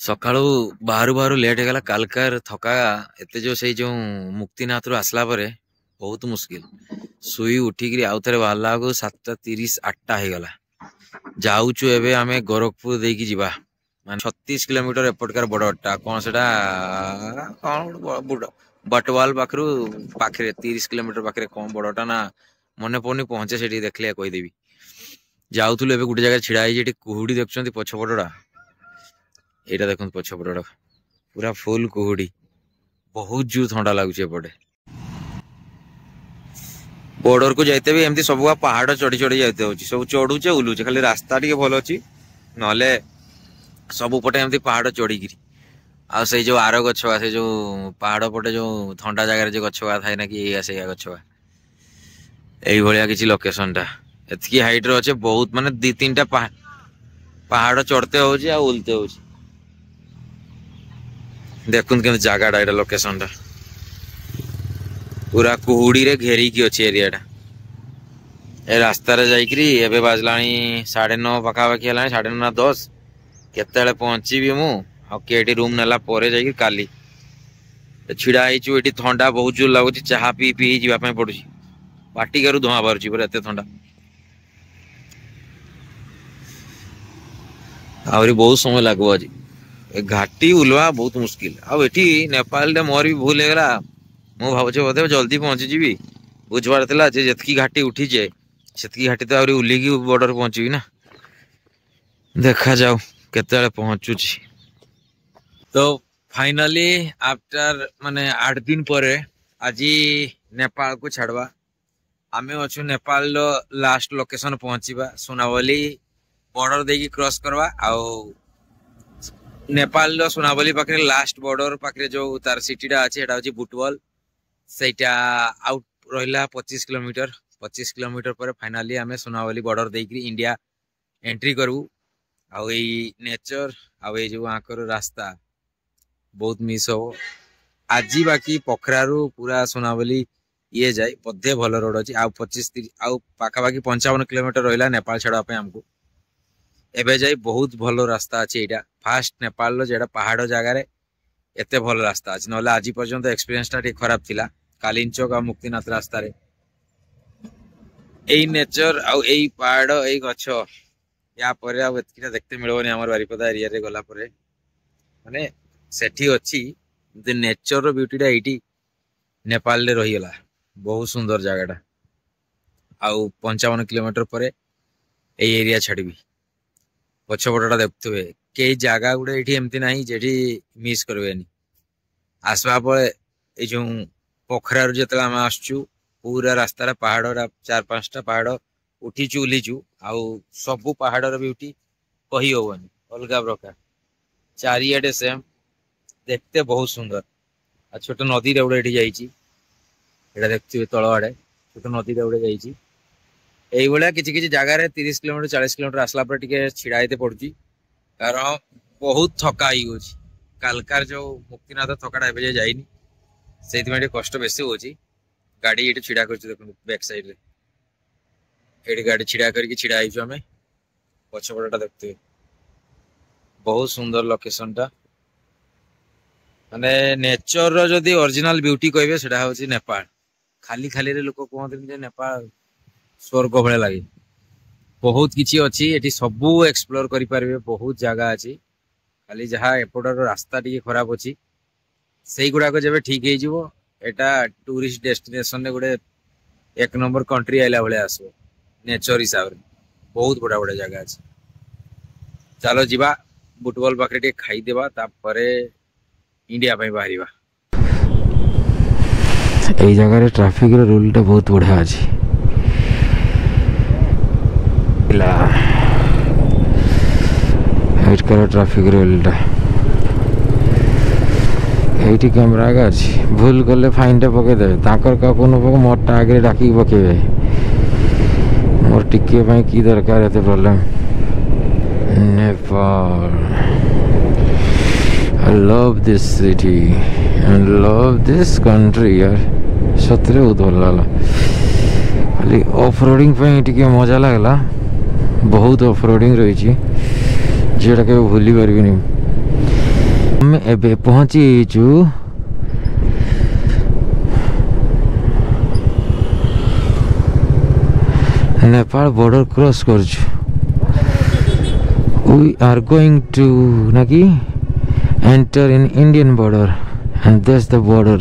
सकाळू Bahru Bahru late हो गला कालकार थका एते जो से जो मुक्तिनाथ रु आसला परे बहुत मुश्किल सुई उठिक आउ थे बाहर को 7:30 8टा हो गला जाऊचु एबे आमे गोरखपुर देकी जीवा मान 36 किलोमीटर एपटकार बड़टा कौन सेटा कौन बटवाल पाखरु पाखरे 30 किलोमीटर पाखरे कौन बड़टा ना मने पड़नी पहुंचे से देखले कहीदेवी जाऊलु एबे गोटे जगह छिड़ा है कुहुड़ी देखुं पछपटा एटा देखो पछपटा पूरा फुल कुहुड़ी बहुत जोर ठंडा लगुच एपटे बॉर्डर को जाते भी एमती सब पहाड़ चढ़ी चढ़ी जाते हो सब चढ़ुचे ओह्लुचे खाली रास्ता टी भल अच्छी ना सबुपटे एमती पहाड़ चढ़ी आ से जो आर गछवा से जो पहाड़ पटे जो ठंडा जगह जो गछवा थाए ना कि से गछवा यही किसी लोकेशन टा एतकी हाइट रे अच्छे बहुत माने 2-3टा पहाड़ चढ़ते हो ओलते हो देखुन के जगह लोकेशन टा पूरा कुहुड़ी रे घेरी की अच्छी एरिया टा ए रास्ता रे जाइकरी एबे बाजलानी 9:30 पाखापाखि है 9:30-10 केते पहुंची मु आठी रूम नेला परे जाइकरी काली छिड़ा हो ठंडा बहुत जोर लगुच चाह पी पी जावाई पड़ू पाटिकार धुआ बाहर पूरा एत ठंडा आहरी बहुत समय लगो आज घाटी उलवा बहुत मुश्किल आठी नेपाल मोर भी भूल होगा मु भावे बोधे जल्दी पहुंची जी बुझबार था जी घाटी उठीचे से घाटी तो आहरी उलिकी बॉर्डर पहुंची ना देखा जाऊ केते पहुंचुची तो फाइनली आफ्टर माने 8 दिन पर आज नेपाल को छाड़वा आमे अच्छु नेपाल लास्ट लोकेशन पहुंचीबा सोनावली बॉर्डर देकी क्रॉस करवा आउ नेपाल सोनावली पाखे लास्ट बॉर्डर पाखे जो तार सिटीटा अच्छे एटा होची बुटवल सेटा आउट रहिला 25 किलोमीटर पर फाइनली आमे सोनावली बॉर्डर देकी इंडिया एंट्री करू आउ एई नेचर आउ एई जो आकर रास्ता बहुत मिस हो आज बाकी पोखरारू पूरा सोनावली ये जाए बधे भल रोड अच्छी आउ 25-30 आउ पाखापाखि 55 किलोमीटर रहा नेपाल छाड़ा आमको एबे जाए बहुत भल रास्ता अच्छे यहाँ फास्ट नेपाल जेटा पहाड़ जगार एत भल रास्ता अच्छे ना आज पर्यंत एक्सपीरियंस टा खराब थिला कालिंचक आ मुक्तिनाथ रास्ता रे एई नेचर आउ एई पहाड़ एई गछ या पर आ एतकीटा देखते मिलबनी हमर बारिपदा एरिया रे गला परे माने सेठी अच्छी नेचर रो ब्यूटीटा एटी नेपाल रे रही गला बहुत सुंदर जगहटा आउ 55 किलोमीटर पर एरिया छाड़ी पछपटा देखुए कई जगह गुड़े ये एमती ना जे मिस करें आसवा पर जो पोखरा जो आम आसचु पूरा रास्तार पहाड़ 4-5टा पहाड़ उठीचु उलीचु आउ सबू पहाड़ ब्यूटी कही हेनी अलग प्रकार चारिआडे सेम देखते बहुत सुंदर आ छोट नदी रे गुड़े ये देखते तल आड़े छोट नदी रे गुड़े जा किसी जगार 30 किलोमीटर 40 किलोमीटर आसला टे छिड़ाते पड़ी कारण बहुत थका हो कालकार जो मुक्तिनाथ थकाटा एवं जाइनी से कष्ट बेसी हो गाड़ी ये छिड़ा कर बैक साइड रे ये गाड़ी छिड़ा करके छिड़ा आम पछपटा देखते बहुत सुंदर लोकेशन टा माने नेचर रो जदी ओरिजिनल ब्यूटी कहबे सेटा होची नेपाल खाली खाली रे लोक कहते नेपाल स्वर्ग भाया लगे बहुत किसी अच्छी ये सबू एक्सप्लोर करें बहुत जगह अच्छी खाली जहाँ एपटर रास्ता टी खराब अच्छी से गुड़ाक जब ठीक होटा टूरिस्ट डेस्टिनेशन गोटे 1 नंबर कंट्री आइला भाया आसो नेचर हिसाब से बहुत बड़ा बड़ा जगह अच्छे चलो जीवा बुटबॉल पाखे खाईदेवा इंडिया बाहर यही जगह ट्रैफिक रूल टा बहुत बढ़िया अच्छी ट्रैफिक रूल ये कैमेरा आगे अच्छी भूल कले फाइन टा पकईदे मोरटा आगे डाक पकेबे मोर टिके की दरकार एत problem Nepal I love this city and love this country यार सतरे बहुत भल लगा खाली ऑफ रोडिंग टे मजा लगला बहुत ऑफ रोडिंग रही जेटा के भूली पार्बनी ଆମେ ଏବେ ପହଞ୍ଚିଛୁ Nepal border cross करछु we are going to naki enter in Indian border and that's the border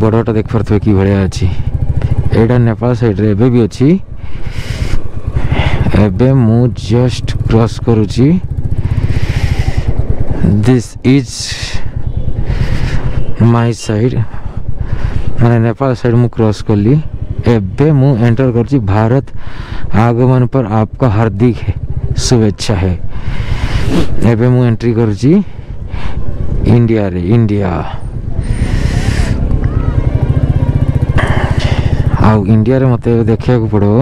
border टा देख परथवे की भलिया अछि एडा नेपाल साइड रे एबे भी अछि एबे मु जस्ट क्रॉस करूची this is my side माने नेपाल साइड मु क्रॉस करली एबे मु एंटर करची भारत आगमन पर आपका हार्दिक शुभेच्छा है एबे मु एंट्री करची इंडिया रे इंडिया आउ इंडिया रे मते देखिया को पड़ो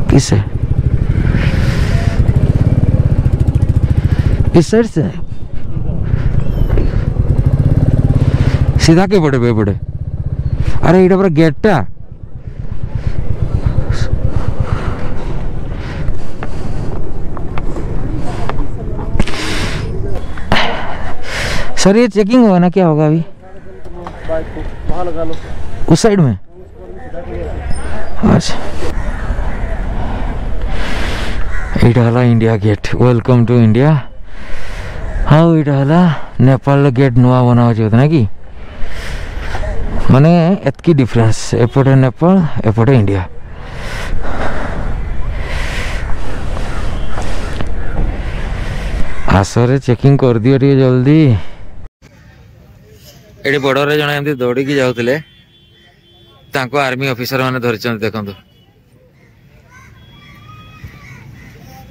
किसे इस साइड से सीधा के पड़े पड़े अरे इटा पूरा गेटा सर ये चेकिंग होगा ना क्या होगा अभी उस साइड में अच्छा इटा हला India Gate welcome to India हाँ इटा हला नेपाल गेट नुआ बना होता ना कि माने एतकी डिफरेंस एपटे नेपाल एपटे इंडिया आसरे चेकिंग कर दियो रे जल्दी एडी बॉर्डर रे जने एमती दौड़ी की जाउतले तांको आर्मी ऑफिसर माने धरिचन देखंतु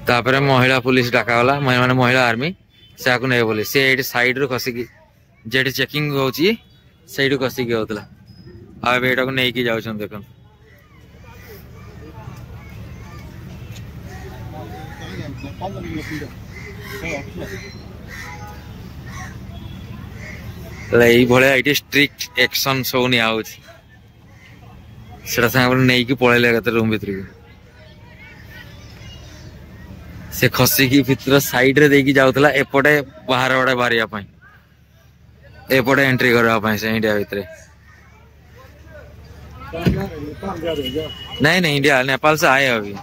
तापरे महिला पुलिस डाका वाला माने महिला आर्मी साकु नै बोली से एडी साइड रो खसी की जेडी चेकिंग होची साइड खसी की होतला आ बेटा को नै की जाउछन देखन लाई भले आइटी स्ट्रिक्ट एक्शन सो नि आउची सेटा सांग नै की पळेले गत रूम भीतर से खसी की भीतर साइड रे देकी जाउतला एपटे बाहर वडे बारिया पई एपटे एंट्री करवा पई से इंडिया भीतर नहीं नहीं इंडिया नेपाल से आए अभी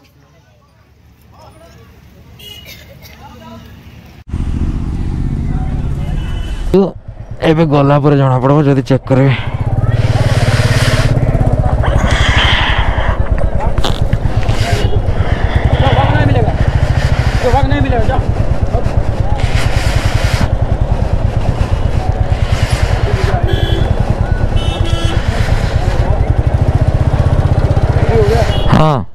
तो एबे गला पर जाना पड़ो जदी चेक करबे हाँ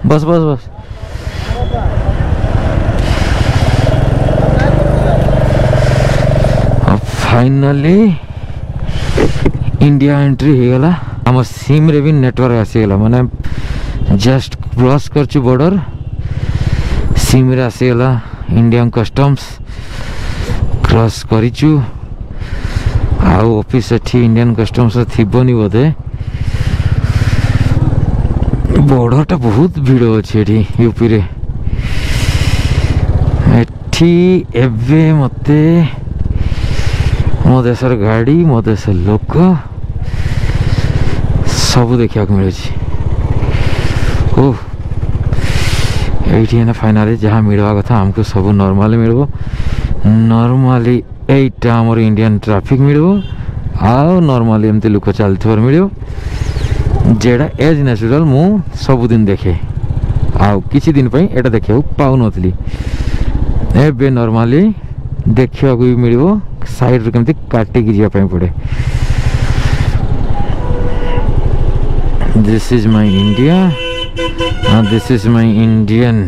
बस बस बस फाइनली इंडिया एंट्री हो गला आम सिम रे भी नेटवर्क आसीगला माने जस्ट क्रॉस करछु बॉर्डर सिम रे आसीगला इंडियन कस्टम्स क्रॉस करिछु आउ ऑफिस एठी इंडियन कस्टम्स थिबोनी बोधे बॉर्डर टा बहुत भीड़ अच्छे यूपी रे एठी एबे मते मो देशर गाड़ी मो देशर लोक सब देखा मिले ओह ये फाइनाली जहाँ मिलवा कथा हमको सब नॉर्मली मिलबो नॉर्मली एटा हमर इंडियन ट्रैफिक मिलबो आ नॉर्मली एमती लोक चलथवर मिलबो जेड़ा एज नेचुरल मु सब दिन देखे आउ किछि दिन पई एटा देखियो पाउ नथली एबे नॉर्मली देखियो को भी मिलबो साइड रे केमती काटे की जिया पई पड़े this is my India this is my Indian